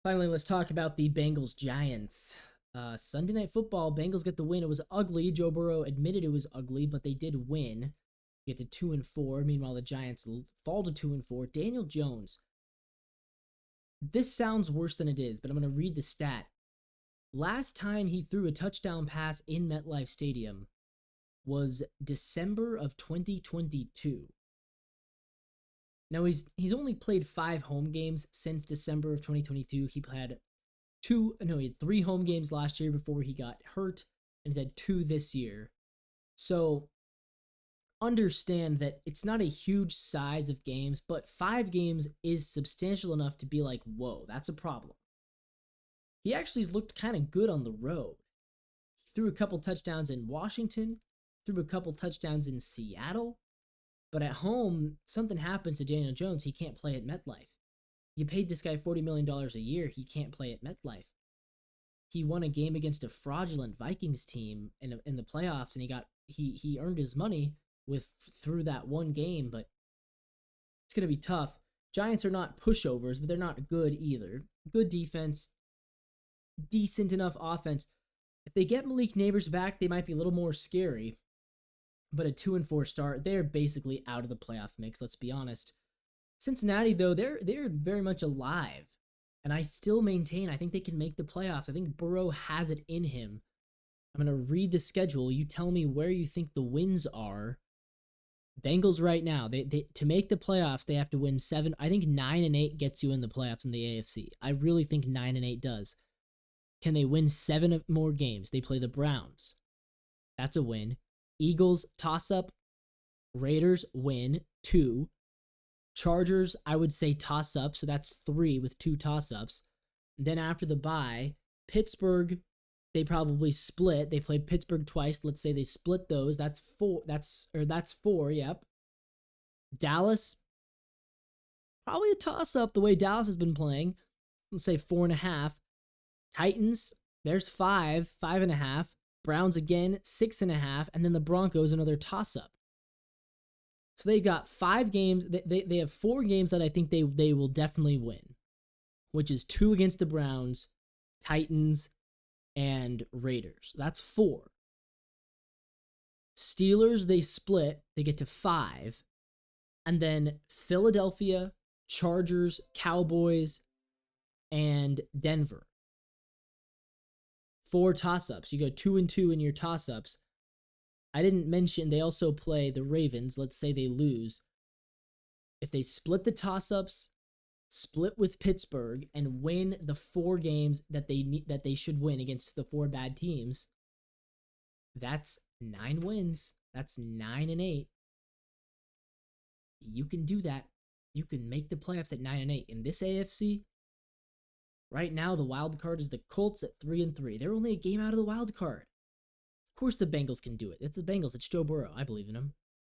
Finally, let's talk about the Bengals Giants. Sunday Night Football, Bengals get the win. It was ugly. Joe Burrow admitted it was ugly, but they did win. Get to 2-4. Meanwhile, the Giants fall to 2-4. Daniel Jones. This sounds worse than it is, but I'm going to read the stat. Last time he threw a touchdown pass in MetLife Stadium was December of 2022. Now he's only played 5 home games since December of 2022. He had 3 home games last year before he got hurt, and he's had 2 this year. So understand that it's not a huge size of games, but 5 games is substantial enough to be like, whoa, that's a problem. He actually has looked kind of good on the road. He threw a couple touchdowns in Washington, threw a couple touchdowns in Seattle, but at home, something happens to Daniel Jones, he can't play at MetLife. You paid this guy $40 million a year, he can't play at MetLife. He won a game against a fraudulent Vikings team in the playoffs, and he earned his money through that one game, but it's going to be tough. Giants are not pushovers, but they're not good either. Good defense, decent enough offense. If they get Malik Neighbors back, they might be a little more scary. But a 2-4 start, they're basically out of the playoff mix, let's be honest. Cincinnati, though, they're very much alive. And I still maintain I think they can make the playoffs. I think Burrow has it in him. I'm going to read the schedule. You tell me where you think the wins are. Bengals right now, they to make the playoffs, they have to win 7. I think 9-8 gets you in the playoffs in the AFC. I really think 9-8 does. Can they win 7 more games? They play the Browns. That's a win. Eagles, toss-up. Raiders, win, 2. Chargers, I would say toss-up, so that's 3 with 2 toss-ups. Then after the bye, Pittsburgh, they probably split. They played Pittsburgh twice. Let's say they split those. That's 4. That's 4, yep. Dallas, probably a toss-up the way Dallas has been playing. Let's say 4.5. Titans, there's 5, 5.5. Browns again, 6.5, and then the Broncos, another toss-up. So they got 5 games. They have 4 games that I think they will definitely win, which is 2 against the Browns, Titans, and Raiders. That's 4. Steelers, they split. They get to 5. And then Philadelphia, Chargers, Cowboys, and Denver. 4 toss-ups. You go 2-2 in your toss-ups. I didn't mention they also play the Ravens. Let's say they lose. If they split the toss-ups, split with Pittsburgh, and win the 4 games that they should win against the 4 bad teams, that's 9 wins. That's 9-8. You can do that. You can make the playoffs at 9-8. In this AFC, right now, the wild card is the Colts at 3-3. They're only a game out of the wild card. Of course the Bengals can do it. It's the Bengals. It's Joe Burrow. I believe in them.